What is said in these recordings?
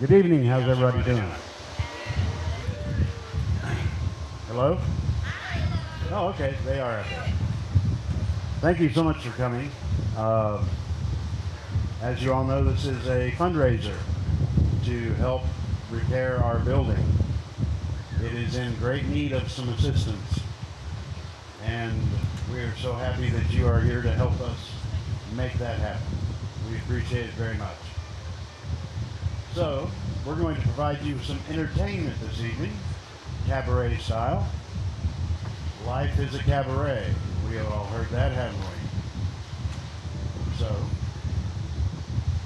Good evening. How's everybody doing? Hello? Oh, okay. They are out there. Thank you so much for coming. Uh, as you all know, this is a fundraiser to help repair our building. It is in great need of some assistance, and we are so happy that you are here to help us make that happen. We appreciate it very much. So, we're going to provide you with some entertainment this evening, cabaret style. Life is a cabaret. We have all heard that, haven't we? So,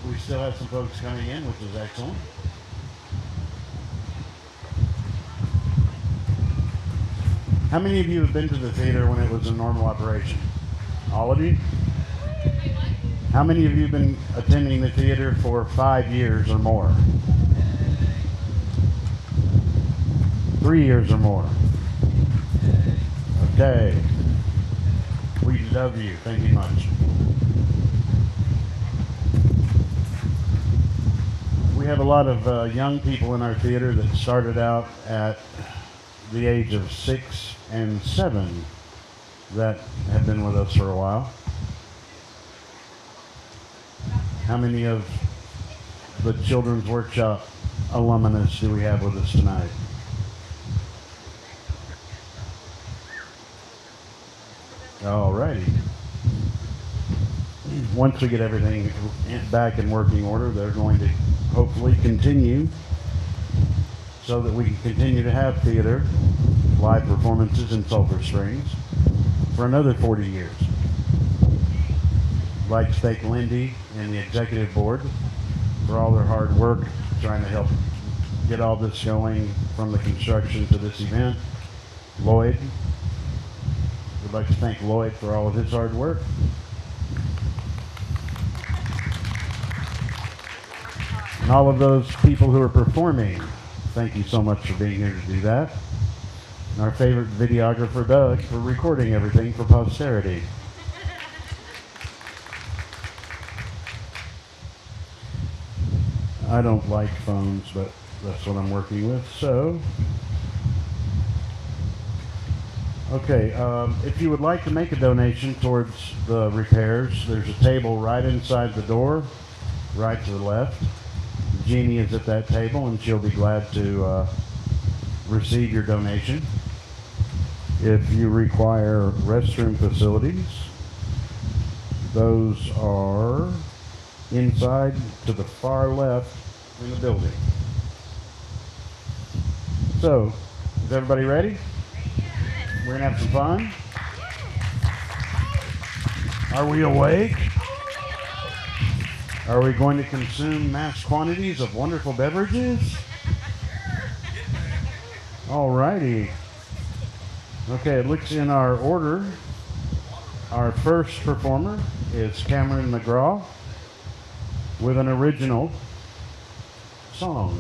we still have some folks coming in, which is excellent. How many of you have been to the theater when it was a normal operation? All of you? How many of you have been attending the theater for 5 years or more? 3 years or more? Okay. We love you. Thank you much. We have a lot of young people in our theater that started out at the age of 6 and 7 that have been with us for a while. How many of the Children's Workshop alumnus do we have with us tonight? Alrighty. Once we get everything back in working order, they're going to hopefully continue so that we can continue to have theater, live performances in Sulphur Springs for another 40 years. I'd like to thank Lindy and the executive board for all their hard work trying to help get all this going from the construction to this event. Lloyd, we'd like to thank Lloyd for all of his hard work. And all of those people who are performing, thank you so much for being here to do that. And our favorite videographer, Doug, for recording everything for posterity. I don't like phones, but that's what I'm working with. So, okay, if you would like to make a donation towards the repairs, there's a table right inside the door, right to the left. Jeannie is at that table, and she'll be glad to receive your donation. If you require restroom facilities, those are inside to the far left in the building. So, is everybody ready? We're gonna have some fun. Are we awake? Are we going to consume mass quantities of wonderful beverages? Alrighty. Okay, it looks in our order. Our first performer is Cameron McGraw with an original song.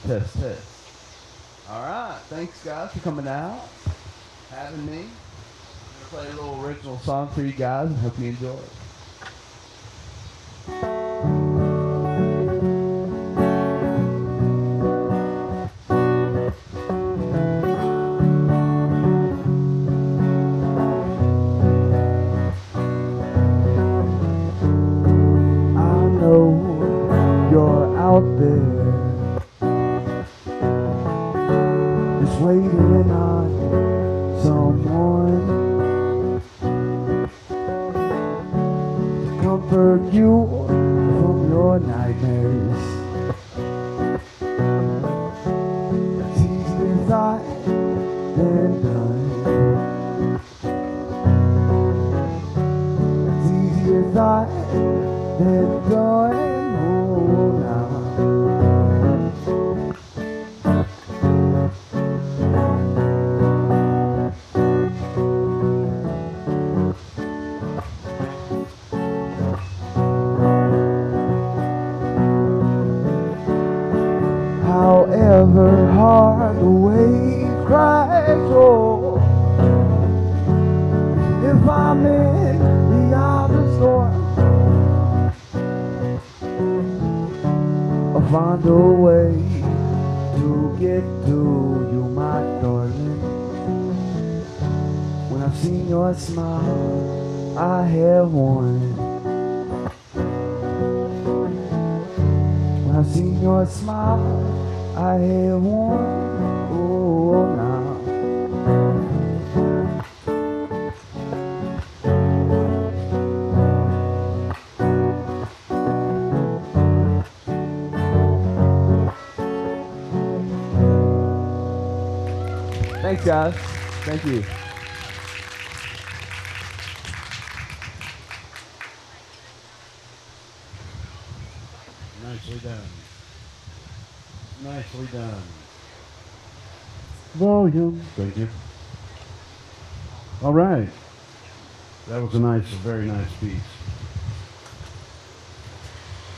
Test, test. All right, thanks guys for coming out, having me. I'm gonna play a little original song for you guys. I hope you enjoy it. I know you're out there, just waiting on someone to comfort you from your your nightmares. It's easier thought than done. It's easier thought than going home now. However hard the waves crash, oh, if I'm in the eye of the storm, I'll find a way to get to you, my darling. When I've seen your smile, I have won. When I've seen your smile, I have won. Oh, now. Thanks, guys. Thank you. Nicely done. Nicely done. Volume. Thank you. All right. That was a very nice piece.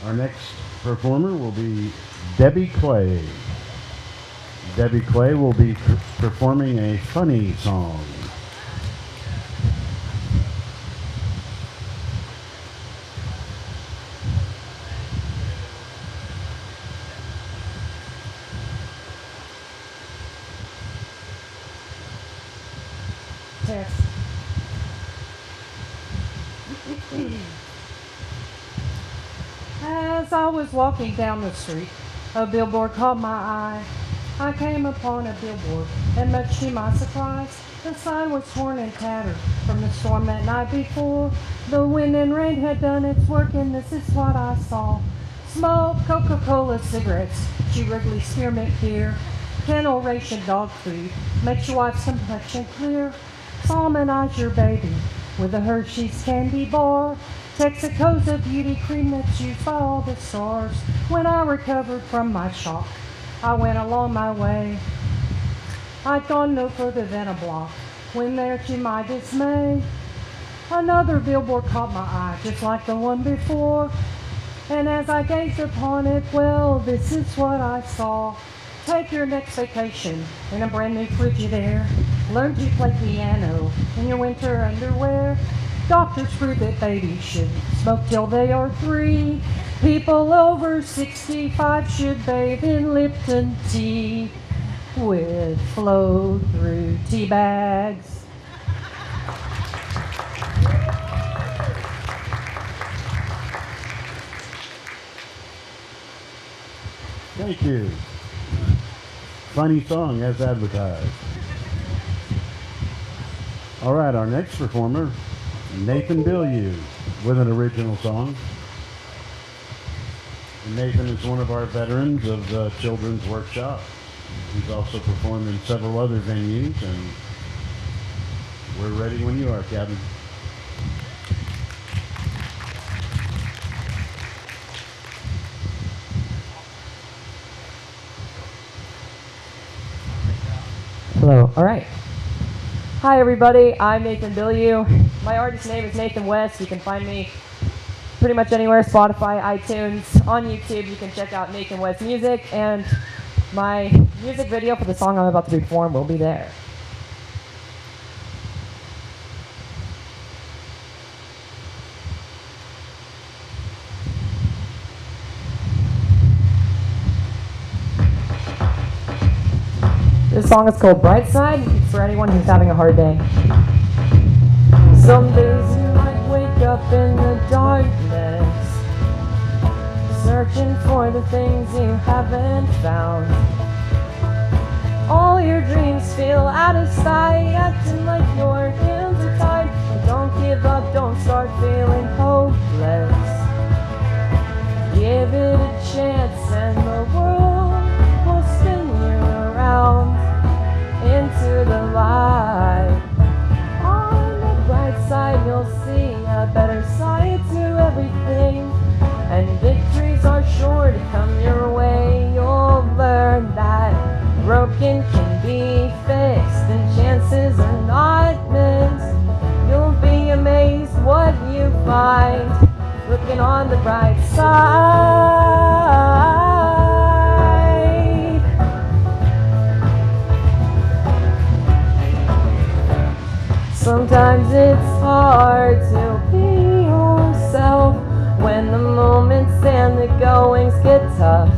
Our next performer will be Debbie Clay. Debbie Clay will be performing a funny song. Test. As I was walking down the street, a billboard caught my eye. I came upon a billboard, and much to my surprise, the sign was torn and tattered from the storm that night before. The wind and rain had done its work, and this is what I saw. Smoke, Coca-Cola cigarettes, chew Wrigley spearmint beer, kennel ration dog food, makes your wife's complexion clear. Salmonize your baby with a Hershey's candy bar. Texaco's a beauty cream that's used by all the stars. When I recovered from my shock, I went along my way. I'd gone no further than a block when there, to my dismay, another billboard caught my eye, just like the one before. And as I gazed upon it, well, this is what I saw. Take your next vacation in a brand new Frigidaire. Learn to play piano in your winter underwear. Doctors prove that babies should smoke till they are 3. People over 65 should bathe in Lipton tea with flow-through tea bags. Thank you. Funny song as advertised. All right, our next performer, Nathan Bilyeu, with an original song. And Nathan is one of our veterans of the Children's Workshop. He's also performed in several other venues, and we're ready when you are, Captain. Hello. All right. Hi, everybody. I'm Nathan Bilyeu. My artist name is Nathan West. You can find me pretty much anywhere, Spotify, iTunes, on YouTube. You can check out Nathan West Music, and my music video for the song I'm about to perform will be there. This song is called Bright Side. It's for anyone who's having a hard day. Some days you might wake up in the darkness, searching for the things you haven't found. All your dreams feel out of sight, acting like your hands are tied. But don't give up, don't start feeling hopeless. Give everything. And victories are sure to come your way. You'll learn that broken can be fixed and chances are not missed. You'll be amazed what you find, looking on the bright side. Sometimes it's hard to be yourself when the moments and the goings get tough.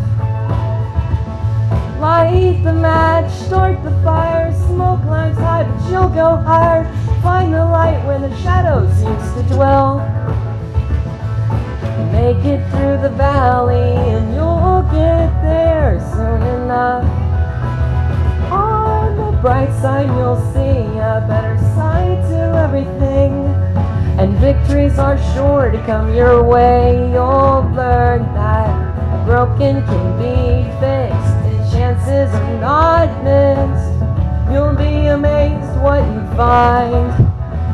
Light the match, start the fire, smoke climbs high, but you'll go higher. Find the light where the shadows used to dwell. Make it through the valley and you'll get there soon enough. On the bright side you'll see a better side to everything. And victories are sure to come your way. You'll learn that broken can be fixed and chances are not missed. You'll be amazed what you find,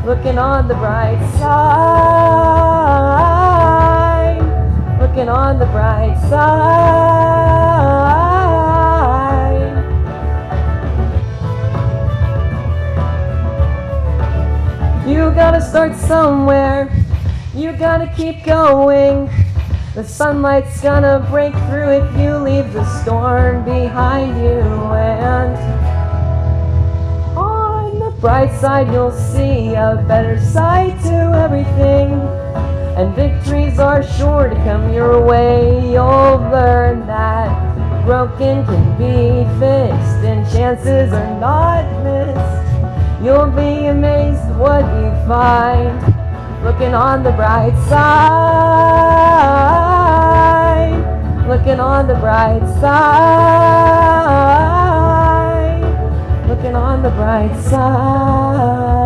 looking on the bright side. Looking on the bright side. You gotta start somewhere, you gotta keep going. The sunlight's gonna break through if you leave the storm behind you. And on the bright side you'll see a better side to everything. And victories are sure to come your way. You'll learn that broken can be fixed and chances are not missed. You'll be amazed what you find, looking on the bright side. Looking on the bright side. Looking on the bright side.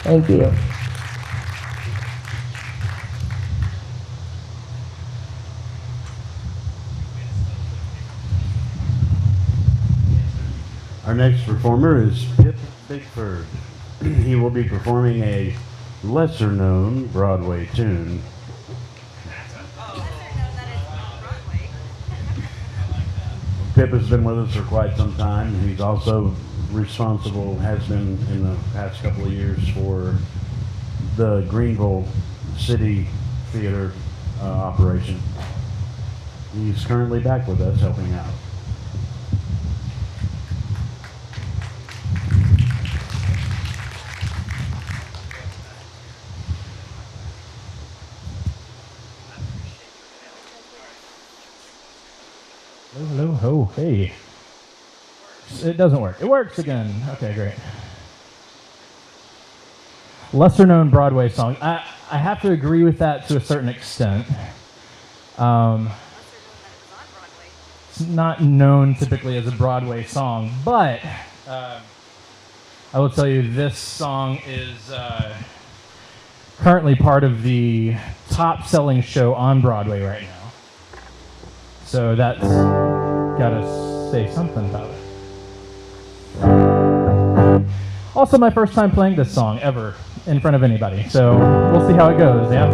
Thank you. Our next performer is Pip Bigford. He will be performing a lesser-known Broadway tune. Pip has been with us for quite some time. He's also responsible, has been in the past couple of years, for the Greenville City Theater operation. He's currently back with us helping out. Hello, hello, oh, hey. It doesn't work. It works again. Okay, great. Lesser known Broadway song. I have to agree with that to a certain extent. It's not known typically as a Broadway song, but I will tell you this song is currently part of the top selling show on Broadway right now. So that's gotta say something about it. Also my first time playing this song ever in front of anybody, so we'll see how it goes, yeah?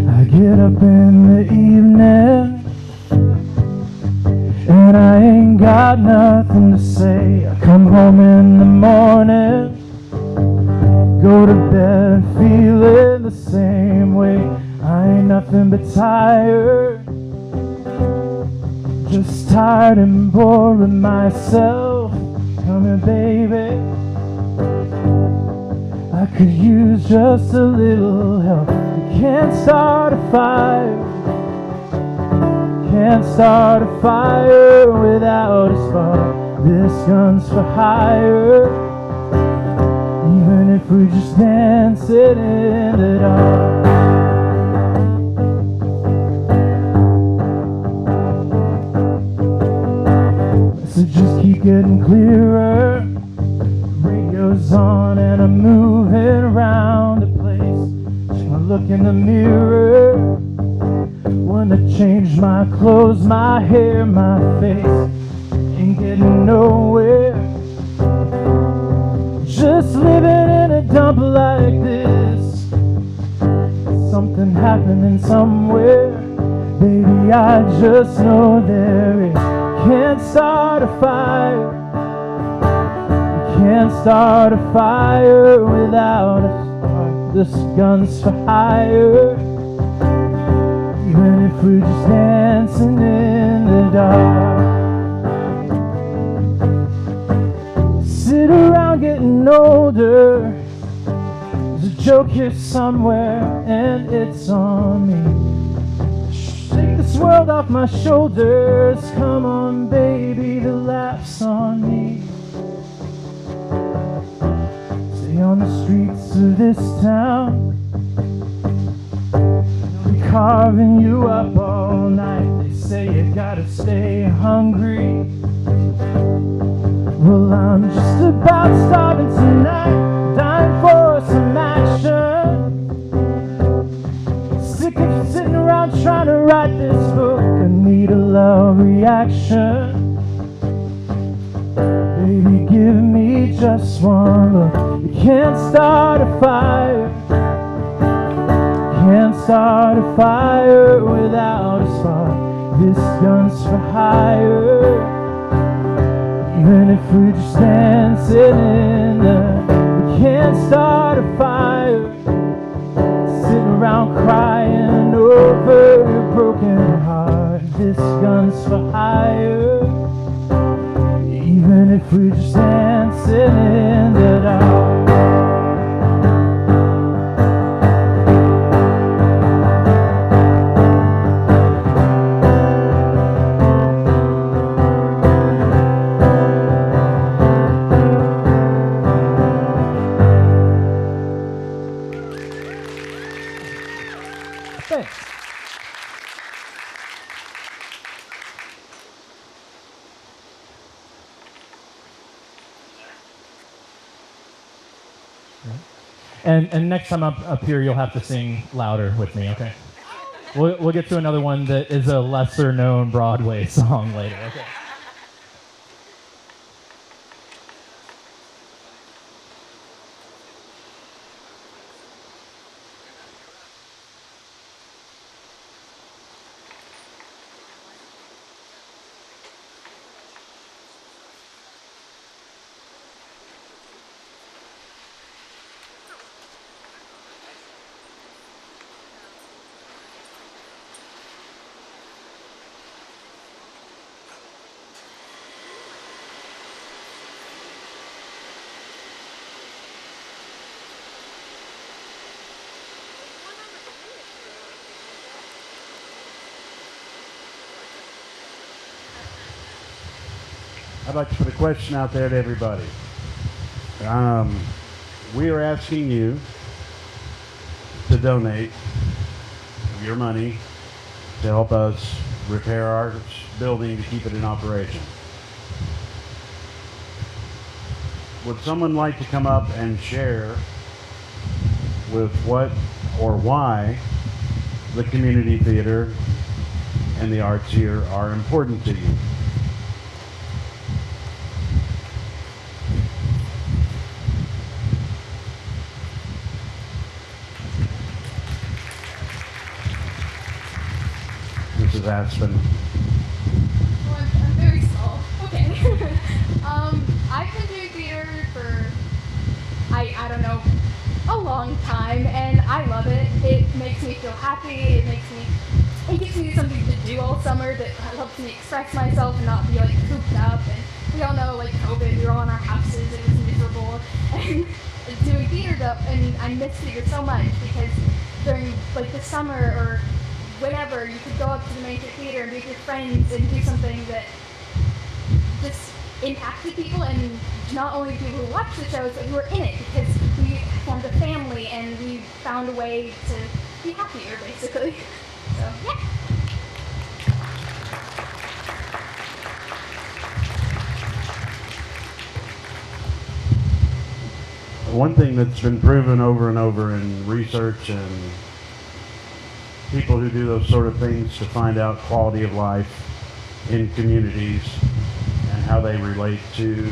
I get up in the evening and I ain't got nothing to say. I come home in the morning, go to bed feeling the same way. I ain't nothing but tired, just tired and bored with myself. Come here, baby, I could use just a little help. You can't start a fire, can't start a fire without a spark. This gun's for hire, even if we're just dancing in the dark. So just keep getting clearer. Radio's on and I'm moving around the place. Take a look in the mirror. wanna change my clothes, my hair, my face. Ain't getting nowhere. Just living in a dump like this. Something happening somewhere. Baby, I just know there is. Can't start a fire. Can't start a fire without a spark. This gun's for hire. Even if we're just dancing in the dark. Sit around getting older. There's a joke here somewhere, and it's on me. Shake this world off my shoulders. Come on, baby, the laugh's on me. Stay on the streets of this town. They'll be carving you up all night. They say you gotta stay hungry. Well, I'm just about starving tonight, dying for some action. Sick of sitting around trying to write this book. I need a love reaction. Baby, give me just one look. You can't start a fire. Can't start a fire without a spark. This gun's for hire. Even if we're just dancing in the, we can't start a fire. Sitting around crying over a broken heart. This gun's for hire. Even if we're just dancing in the dark. Thanks. And next time up here, you'll have to sing louder with me, okay? We'll get to another one that is a lesser known Broadway song later, okay? I'd like to put a question out there to everybody. We are asking you to donate your money to help us repair our building to keep it in operation. Would someone like to come up and share with what or why the community theater and the arts here are important to you? Mrs. Aspen. Well, I'm very small. Okay. I've been doing theater for, I don't know, a long time, and I love it. It makes me feel happy. It gives me something to do all summer that helps me express myself and not be like cooped up. And we all know, like COVID, we were all in our houses. It was miserable. And doing theater though, and I miss theater so much because during like the summer or whenever, you could go up to the main theater and be with your friends and do something that just impacted people, and not only people who watched the shows, but who were in it, because we formed a family and we found a way to be happier, basically. So, yeah. One thing that's been proven over and over in research and people who do those sort of things to find out quality of life in communities and how they relate to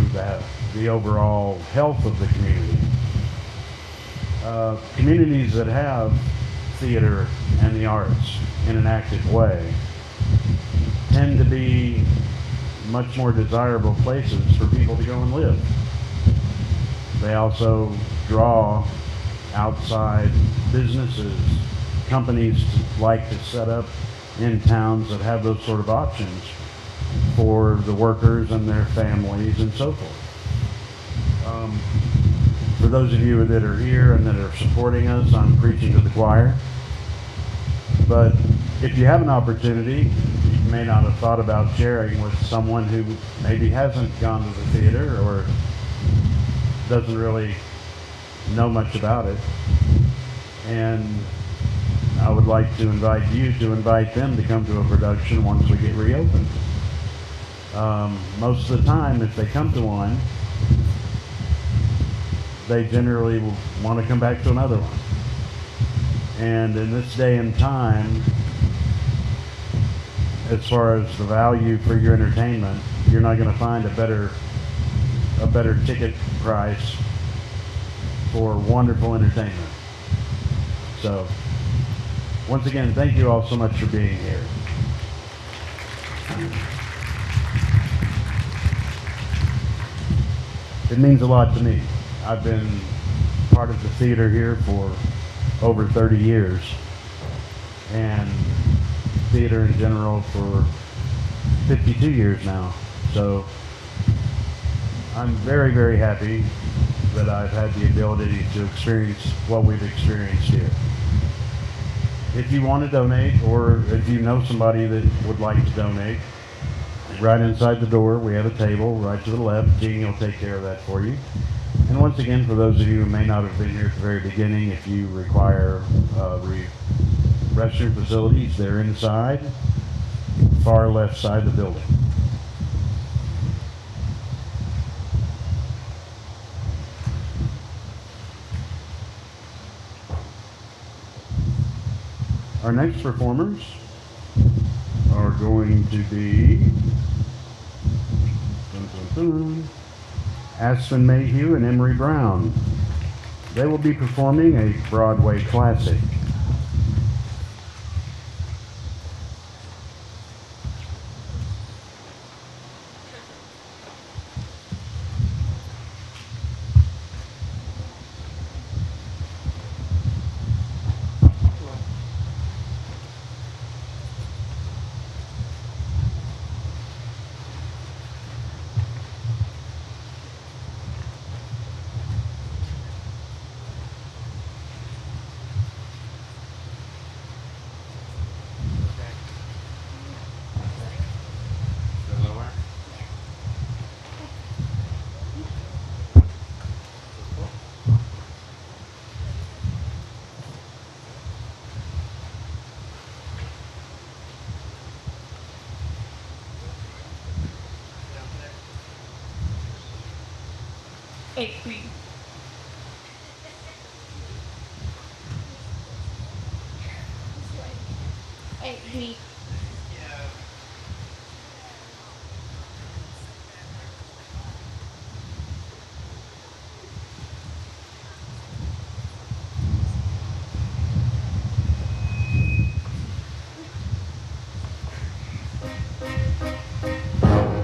the overall health of the community. Communities that have theater and the arts in an active way tend to be much more desirable places for people to go and live. They also draw outside businesses, companies like to set up in towns that have those sort of options for the workers and their families and so forth. For those of you that are here and that are supporting us, I'm preaching to the choir. But if you have an opportunity, you may not have thought about sharing with someone who maybe hasn't gone to the theater or doesn't really know much about it. And I would like to invite you to invite them to come to a production once we get reopened. Most of the time, if they come to one, they generally will want to come back to another one. And in this day and time, as far as the value for your entertainment, you're not going to find a better ticket price for wonderful entertainment. So, once again, thank you all so much for being here. It means a lot to me. I've been part of the theater here for over 30 years, and theater in general for 52 years now. So I'm very, very happy that I've had the ability to experience what we've experienced here. If you want to donate, or if you know somebody that would like to donate, right inside the door we have a table right to the left. Jeannie will take care of that for you. And once again, for those of you who may not have been here at the very beginning, if you require restroom facilities, they're inside, far left side of the building. Our next performers are going to be Aspen Mayhew and Emery Brown. They will be performing a Broadway classic. Eight.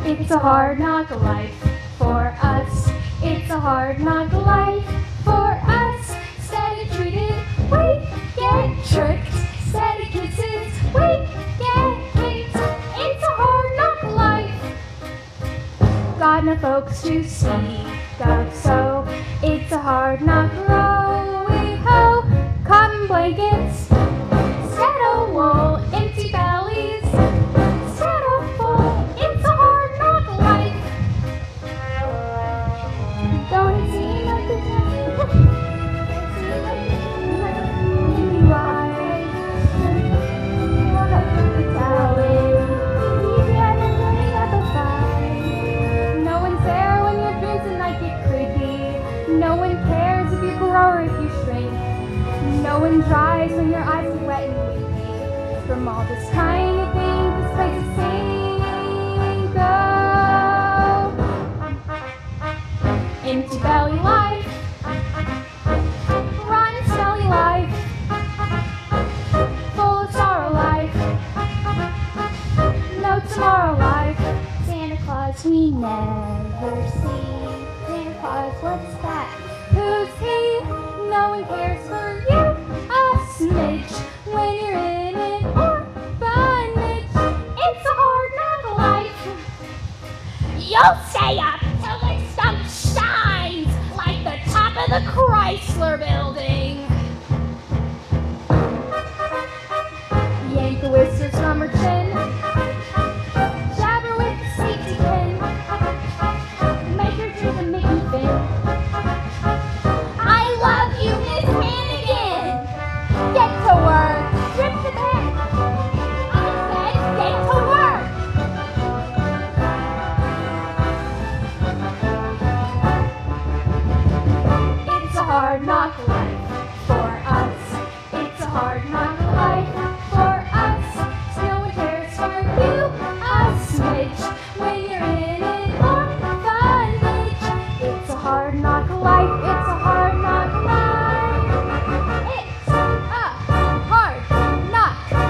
It's a hard knock life for us. It's a hard knock life for us. Steady treated, we get tricked. Steady kisses, we get kicked. It's a hard knock life. Got no folks to speak of, so it's a hard knock row. We ho, cotton blankets, saddle wool, empty bellies, saddle full. It's a hard knock life. Don't seem like the time. You are the talent. Easy at the turning at the fire. No one's there when your dreams at night get creepy. No one cares if you grow or if you shrink. No one dries when your eyes are wet and weepy. from all this tiny thing, this place is single. Empty belly life, rotten smelly life, full of sorrow life, no tomorrow life. Santa Claus we never see. Santa Claus, what's that? Who's he? No one cares for you a smidge when you're in an orphanage. It's a hard knock life. You'll stay up till the stump shines like the top of the Chrysler building. Yank the whiskers from her chin, jab her with the safety pin, make her do the Mickey fin. I love you, Miss Hannigan. Get to work. Rip the pen. I said get to work. It's a hard knock life for us. It's a hard knock life for us. No one cares for you a smidge when you're in an orphanage. It's a hard knock life. It's a hard knock life. It's a hard knock life.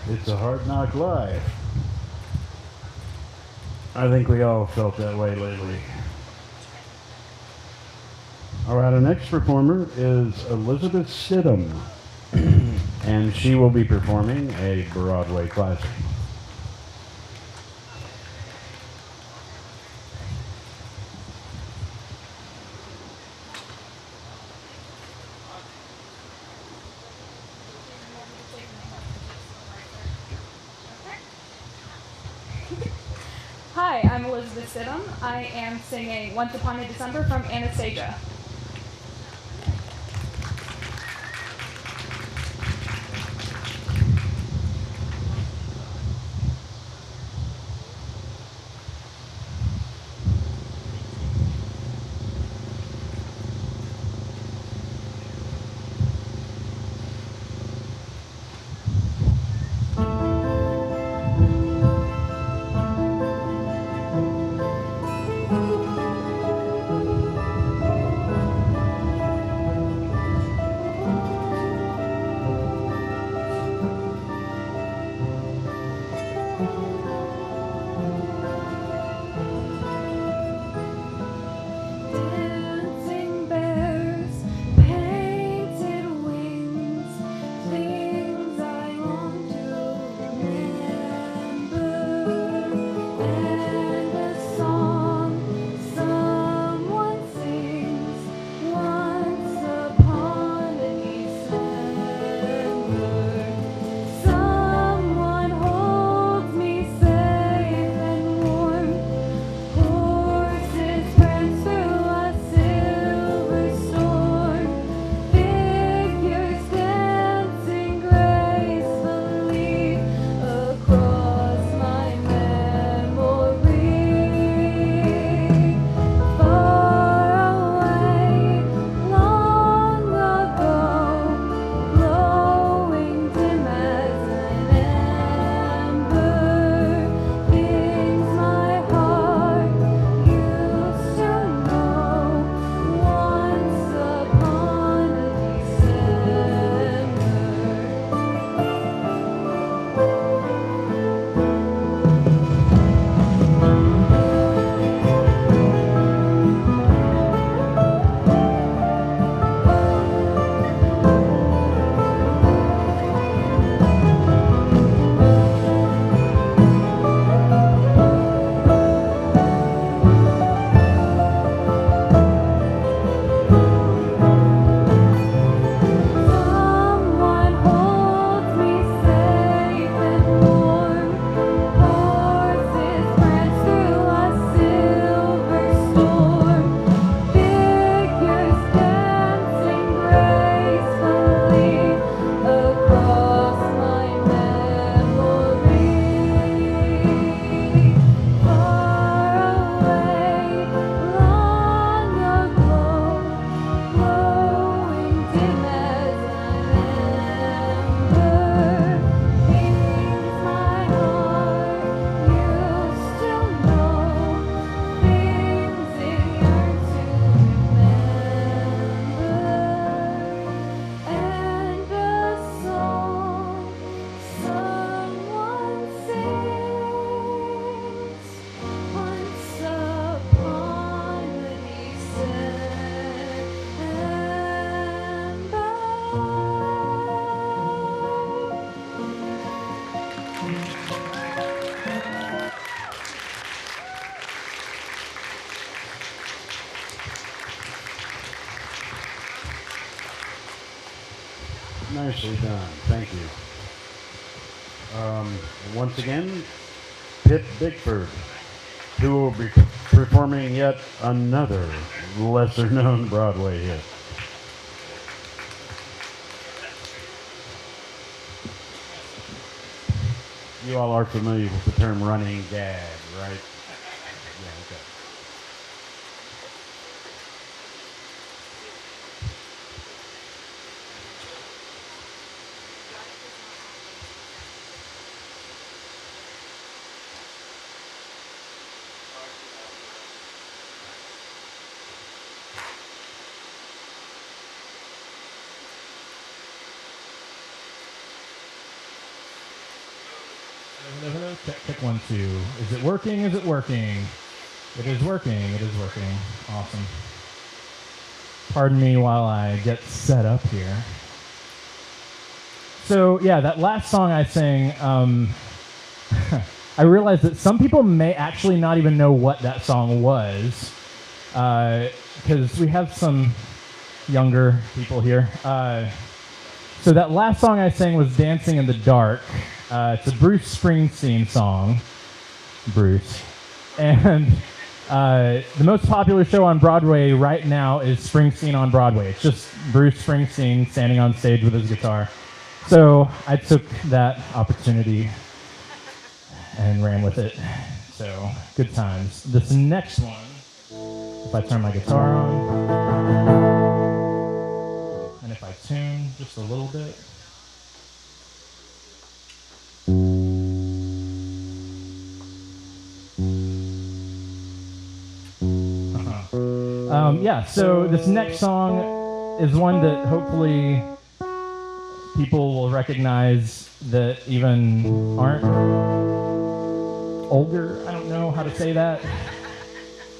It's a hard knock life. I think we all felt that way lately. All right, our next performer is Elizabeth Stidham, and she will be performing a Broadway classic. Hi, I'm Elizabeth Stidham. I am singing Once Upon a December from Anastasia. Nicely done. Thank you. Once again, Pip Bigford, who will be performing yet another lesser-known Broadway hit. You all are familiar with the term running gag, right? Yeah, okay. Hello. Check 1, 2. Is it working? Is it working? It is working. It is working. Awesome. Pardon me while I get set up here. So yeah, that last song I sang, I realized that some people may actually not even know what that song was, because we have some younger people here. So that last song I sang was Dancing in the Dark. It's a Bruce Springsteen song, Bruce. And the most popular show on Broadway right now is Springsteen on Broadway. It's just Bruce Springsteen standing on stage with his guitar. So I took that opportunity and ran with it. So good times. This next one, if I turn my guitar on, and if I tune just a little bit. Yeah, so this next song is one that hopefully people will recognize that even aren't older. I don't know how to say that,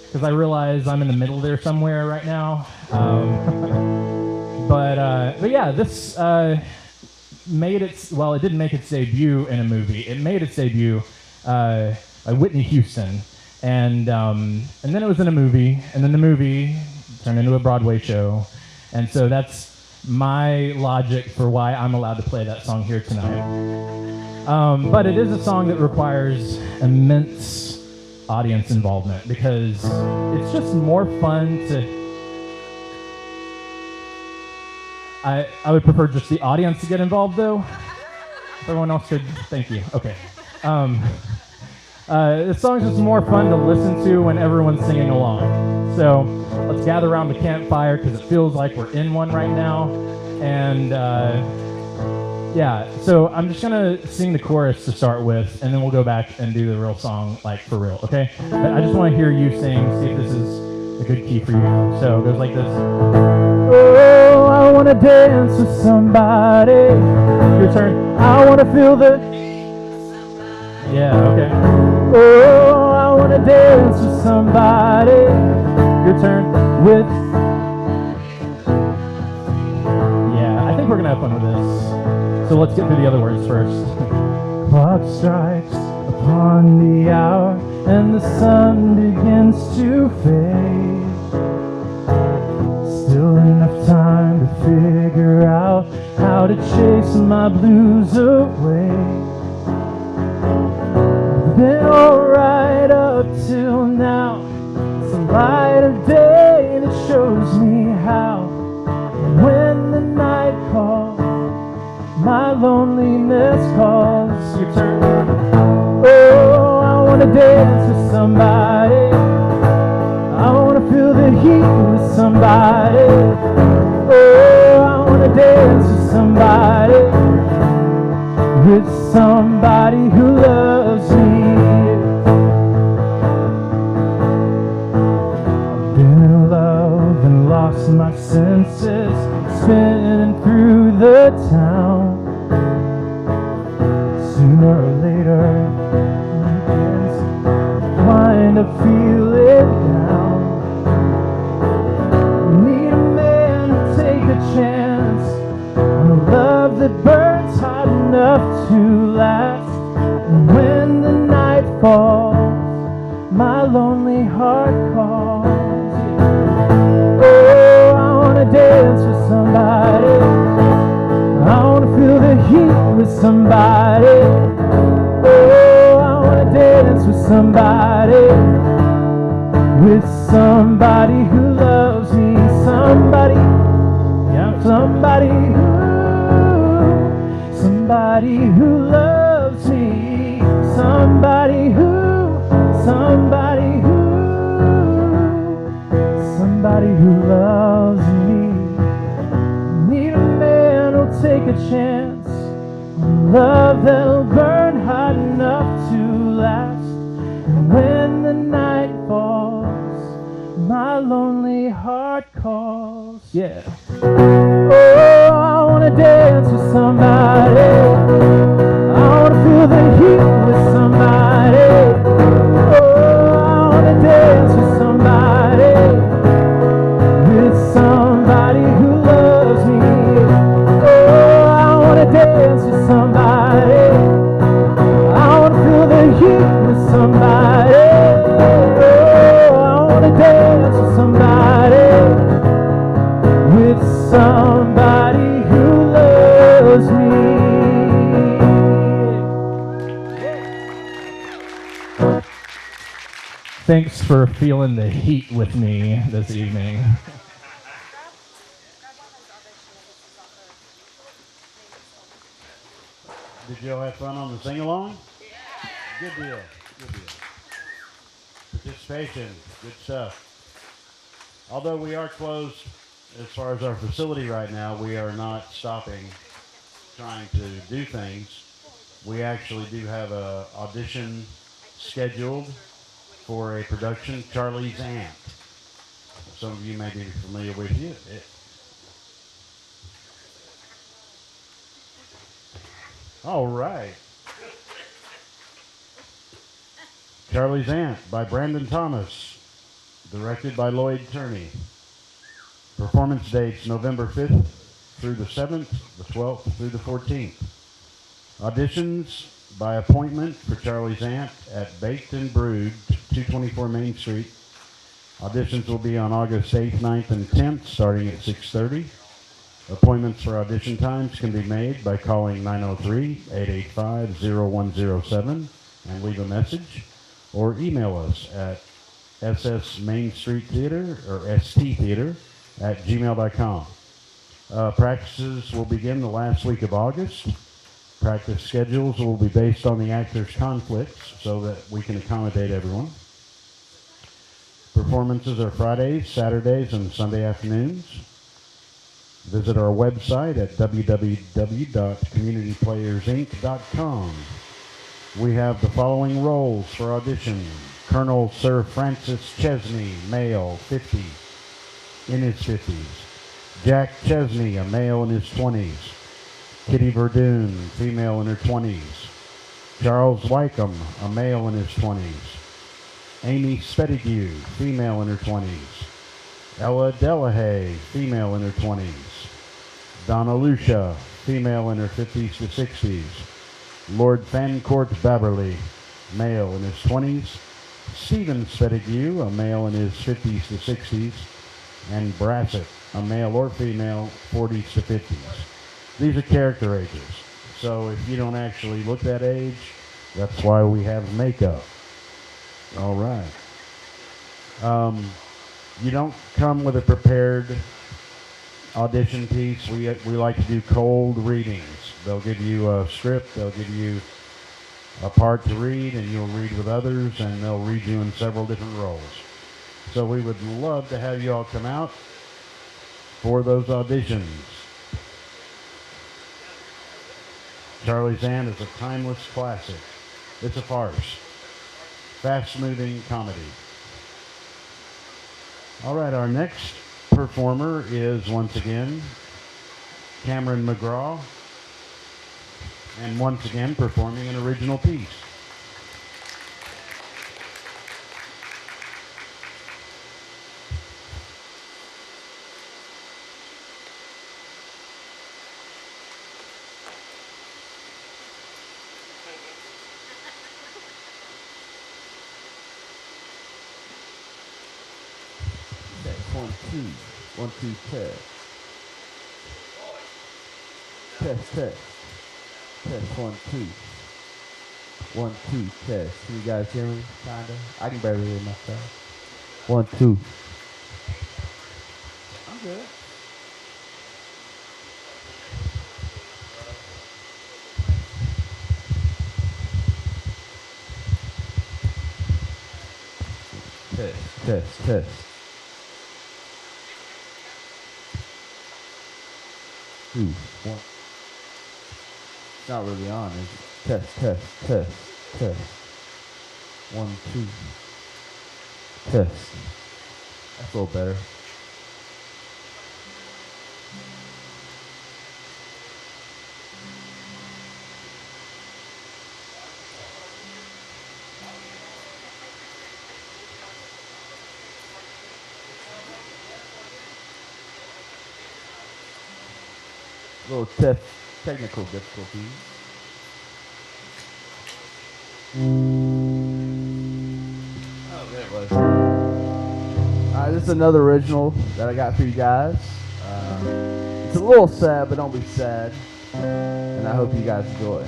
because I realize I'm in the middle there somewhere right now. But yeah, this made its, well, it didn't make its debut in a movie. It made its debut by Whitney Houston. And then it was in a movie, and then the movie turned into a Broadway show. And so that's my logic for why I'm allowed to play that song here tonight. But it is a song that requires immense audience involvement, because it's just more fun to... I would prefer just the audience to get involved, though. If everyone else could, thank you. Okay. This song's just more fun to listen to when everyone's singing along. So let's gather around the campfire, because it feels like we're in one right now. And yeah, so I'm just gonna sing the chorus to start with, and then we'll go back and do the real song, like for real, okay? But I just want to hear you sing, see if this is a good key for you. So it goes like this. Oh, I want to dance with somebody. Your turn. I want to feel the... Yeah, okay. Oh, I want to dance with somebody. Your turn. With... Yeah, I think we're going to have fun with this. So let's get through the other words first. Clock strikes upon the hour, and the sun begins to fade. Still enough time to figure out how to chase my blues away. Been alright up till now. It's the light of day that shows me how. And when the night calls, my loneliness calls. Your turn. Oh, I want to dance with somebody. I want to feel the heat with somebody. Oh, I want to dance with somebody. With somebody who loves me. I've been in love and lost my senses, spinning through the town. Sooner or later, weekends wind up feeling down. Need a man to take a chance on a love that burns hot enough to last. And when the night falls, my lonely heart calls. Oh, I wanna dance with somebody. I wanna feel feel the heat with somebody. Oh, I wanna dance with somebody. With somebody who loves me. Somebody, yeah, somebody who loves me. Somebody who loves me. Need a man who'll take a chance on love that'll burn hot enough to last. And when the night falls, my lonely heart calls. Yeah. Oh, I wanna dance with somebody. I wanna feel the heat with somebody. Oh, I wanna dance with somebody. With somebody who loves me. Oh, I wanna dance with somebody. I wanna feel the heat with somebody. Oh, I wanna dance with somebody. With somebody who loves me. Thanks for feeling the heat with me this evening. Did you all have fun on the sing-along? Good deal. Good deal. Participation. Good stuff. Although we are closed as far as our facility right now, we are not stopping trying to do things. We actually do have a audition scheduled for a production, Charlie's Aunt. Some of you may be familiar with it. All right. Charlie's Aunt by Brandon Thomas, directed by Lloyd Turney. Performance dates November 5th through the 7th, the 12th through the 14th. Auditions by appointment for Charlie's Aunt at Baked and Brewed, 224 Main Street. Auditions will be on August 8th, 9th, and 10th, starting at 6:30. Appointments for audition times can be made by calling 903-885-0107 and leave a message, or email us at ssmainstreettheater or sttheater@gmail.com. Practices will begin the last week of August. Practice schedules will be based on the actors' conflicts so that we can accommodate everyone. Performances are Fridays, Saturdays, and Sunday afternoons. Visit our website at www.communityplayersinc.com. We have the following roles for audition. Colonel Sir Francis Chesney, male, 50, in his 50s. Jack Chesney, a male in his 20s. Kitty Verdun, female in her 20s. Charles Wycombe, a male in his 20s. Amy Spettigue, female in her 20s. Ella Delahaye, female in her 20s. Donna Lucia, female in her 50s to 60s. Lord Fancourt Baberley, male in his 20s. Stephen Spettigue, a male in his 50s to 60s. And Brassett, a male or female, 40s to 50s. These are character ages, so if you don't actually look that age, that's why we have makeup. All right. You don't come with a prepared audition piece. We like to do cold readings. They'll give you a script, they'll give you a part to read, and you'll read with others, and they'll read you in several different roles. So we would love to have you all come out for those auditions. Charlie's Aunt is a timeless classic. It's a farce. Fast-moving comedy. All right, our next performer is, once again, Cameron McGraw, and once again performing an original piece. One, two, test. Test, test. Test 1, 2. 1, 2, test. Can you guys hear me? Kinda. I can barely hear myself. 1, 2. I'm good. Test. 2, 1. It's not really on, is it? Test. 1, 2. Test. That's a little better. Little technical difficulties. Oh, there it was. Alright, this is another original that I got for you guys. It's a little sad, but don't be sad. And I hope you guys enjoy.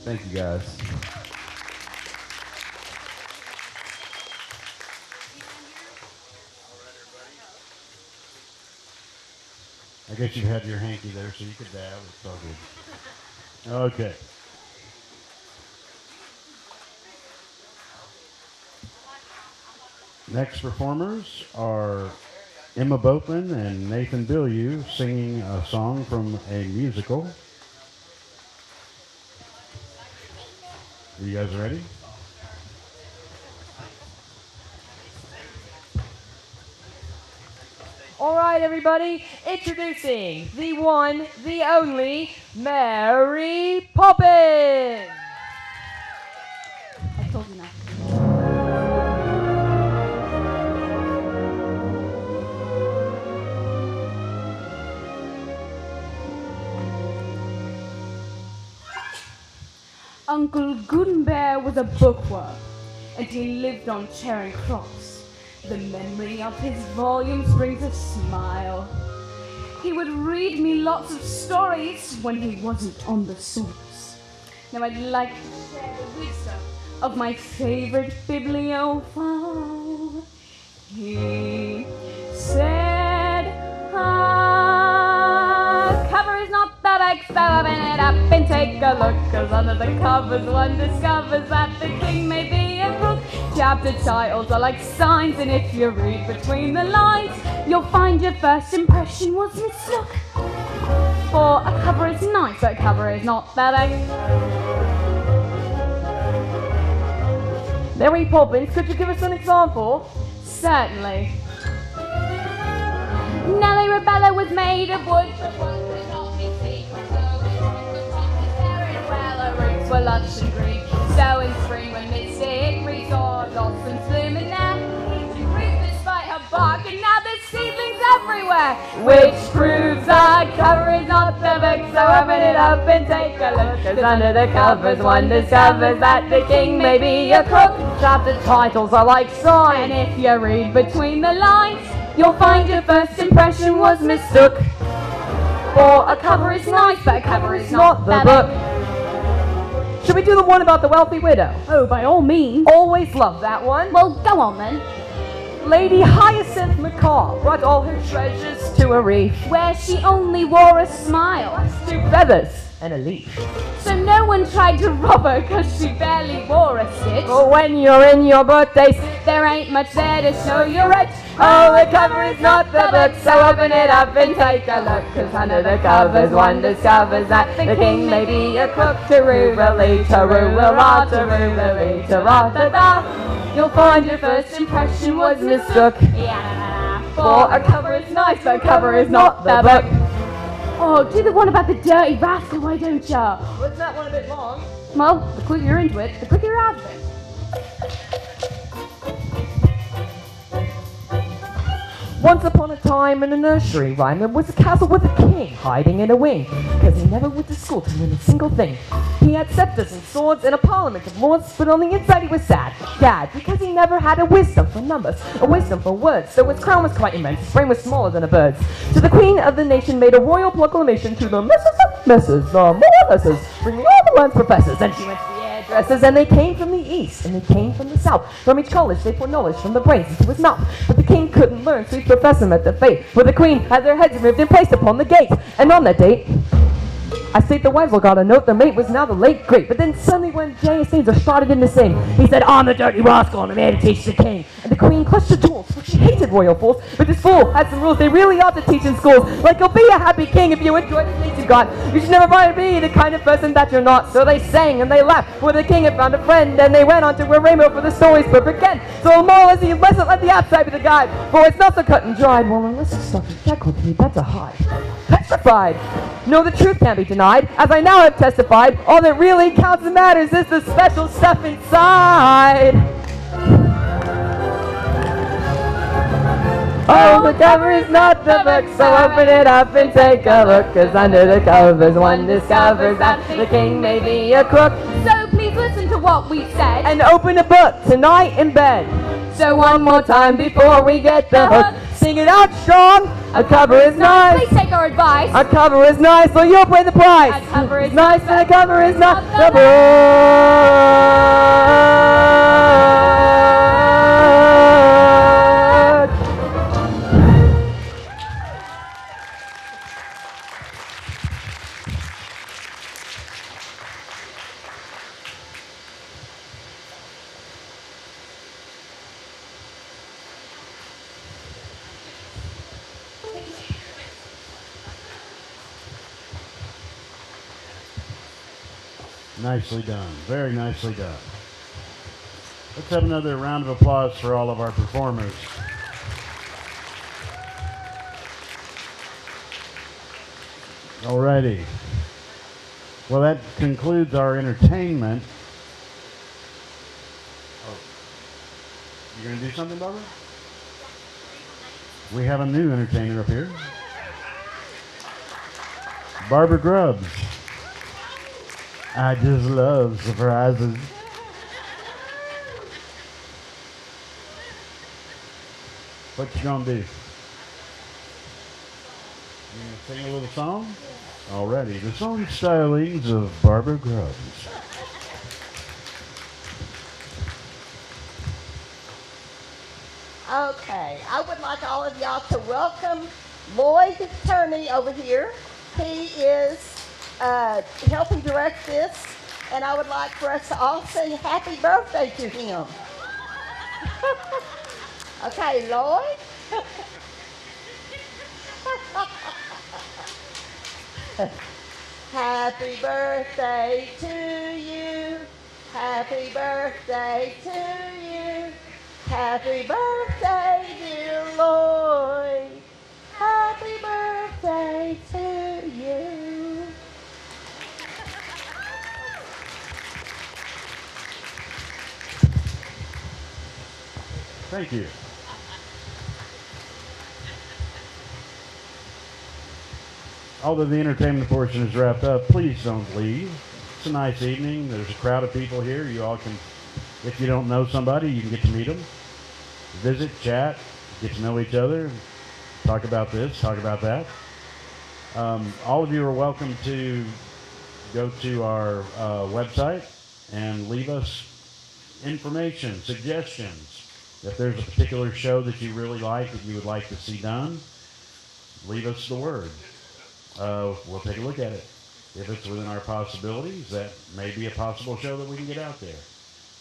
Thank you, guys. I guess you had your hanky there so you could dab. It's all good. Okay. Next performers are Emma Boatman and Nathan Bilyeu singing a song from a musical. Are you guys ready? All right, everybody, introducing the one, the only, Mary Poppins. I told you not. Uncle Gutenberg was a bookworm, and he lived on Charing Cross. The memory of his volumes brings a smile. He would read me lots of stories when he wasn't on the sauce. Now I'd like to share the wisdom of my favorite bibliophile. He said, cover is not the bag, so open it up and take a look, 'cause under the covers one discovers that the king may be a crook. Chapter titles are like signs, and if you read between the lines, you'll find your first impression was mistook. For a cover is nice, but a cover is not the bag. Mary Poppins, could you give us an example? Certainly. Nellie Rebella was made of wood, but one could not be seen. So in spring the top is very well, her roots were lush and green. So in spring when mid-stick saw blossoms blooming there, she grew despite her bark, and now there's seedlings everywhere. Which proves our cover is not the book, so open it up and take a look, 'cause under the covers one discovers that the king may be a crook. Chapter titles are like signs, and if you read between the lines, you'll find your first impression was mistook. For a cover is nice, but a cover is not the book. Should we do the one about the wealthy widow? Oh, by all means. Always loved that one. Well, go on then. Lady Hyacinth Macaw brought all her treasures to a reef, where she only wore a smile, 2 feathers, and a leaf. So no one tried to rob her, 'cause she barely wore a stitch. But when you're in your birthdays, there ain't much there to show you're rich. Oh, the cover is not the book, so open it up and take a look, 'cause under the covers one discovers that the king may be a crook. Taroo-a-lee, taroo-a-ra, taroo-a-lee, ta-ra-ta-ta. You'll find your first impression was mistook. Yeah. For a cover is nice, but a cover is not the book. Oh, do the one about the dirty rascal, why don't ya? Wasn't that one a bit long? Well, the quicker you're into it, the quicker you're out of it. Once upon a time in a nursery rhyme, there was a castle with a king hiding in a wing, because he never went to school to learn a single thing. He had scepters and swords and a parliament of lords, but on the inside he was sad, because he never had a wisdom for numbers, a wisdom for words. So his crown was quite immense, his brain was smaller than a bird's. So the queen of the nation made a royal proclamation to the messes, the more messes, bringing all the land's professors. And she went to the dresses, and they came from the east, and they came from the south. From each college they poured knowledge from the brains into his mouth. But the king couldn't learn, so he professed met the fate, where the queen had their heads removed and placed upon the gate. And on that date, I state the wives all got a note, the mate was now the late great. But then suddenly when Jay's names are started in the same, he said, I'm the dirty rascal, and I'm here to teach the king. And the queen clutched her tools, for she hated royal fools. But this fool had some rules they really ought to teach in schools. Like, you'll be a happy king if you enjoy the things you got. You should never be the kind of person that you're not. So they sang and they laughed, for the king had found a friend. And they went on to a rainbow for the story's perfect end. So the moral is, you mustn't let the outside be the guide, for it's not so cut and dried. Well, unless it's stuff with Jekyll to be, that's a hide. Petrified. No, the truth can't be denied. As I now have testified, all that really counts and matters is the special stuff inside. Oh, the cover is not the book, so open it up and take a look, 'cause under the covers one discovers that the king may be a crook. So please listen to what we've said, and open a book tonight in bed. So one more time before we get the hook. Sing it out strong. A cover is nice. Please take our advice. A cover is nice, so you'll pay the price. A cover is nice, but a cover is not the book. Nicely done. Very nicely done. Let's have another round of applause for all of our performers. Alrighty. Well, that concludes our entertainment. Oh, you gonna do something, Barbara? We have a new entertainer up here. Barbara Grubbs. I just love surprises. What you gonna do? You gonna Sing a little song? Alrighty. The song stylings of Barbara Grubbs. Okay, I would like all of y'all to welcome Lloyd Turney over here. He is helping direct this, and I would like for us to all sing happy birthday to him. Okay, Lloyd. Happy birthday to you. Happy birthday to you. Happy birthday, dear Lloyd. Happy birthday to you. Thank you. Although the entertainment portion is wrapped up, please don't leave. It's a nice evening. There's a crowd of people here. You all can, if you don't know somebody, you can get to meet them. Visit, chat, get to know each other, talk about this, talk about that. All of you are welcome to go to our website and leave us information, suggestions. If there's a particular show that you really like that you would like to see done, leave us the word. We'll take a look at it. If it's within our possibilities, that may be a possible show that we can get out there.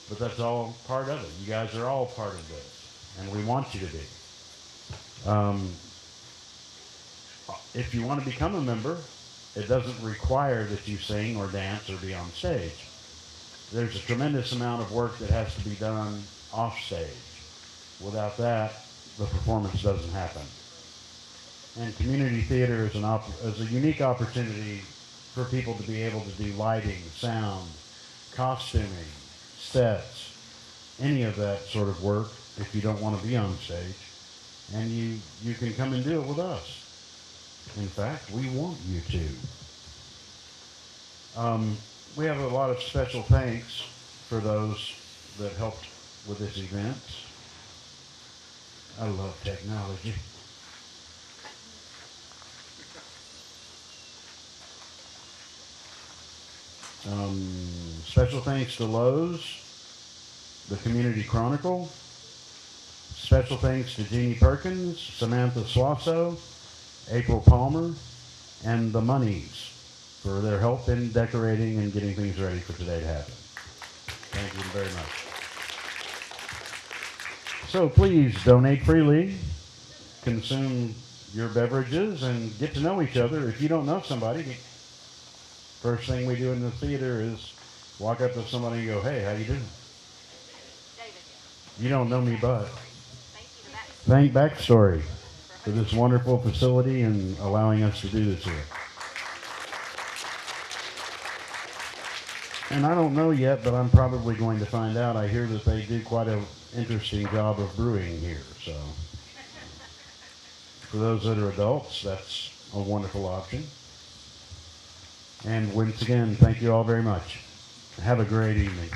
But that's all part of it. You guys are all part of this, and we want you to be. If you want to become a member, it doesn't require that you sing or dance or be on stage. There's a tremendous amount of work that has to be done off stage. Without that, the performance doesn't happen. And community theater is a unique opportunity for people to be able to do lighting, sound, costuming, sets, any of that sort of work if you don't want to be on stage. And you can come and do it with us. In fact, we want you to. We have a lot of special thanks for those that helped with this event. I love technology. Special thanks to Lowe's, the Community Chronicle. Special thanks to Jeannie Perkins, Samantha Swasso, April Palmer, and the Moneys for their help in decorating and getting things ready for today to happen. Thank you very much. So please donate freely, consume your beverages, and get to know each other. If you don't know somebody, first thing we do in the theater is walk up to somebody and go, "Hey, how you doing?" You don't know me, but thank Backstory for this wonderful facility and allowing us to do this here. And I don't know yet, but I'm probably going to find out. I hear that they do quite an interesting job of brewing here. So for those that are adults, that's a wonderful option. And once again, thank you all very much. Have a great evening.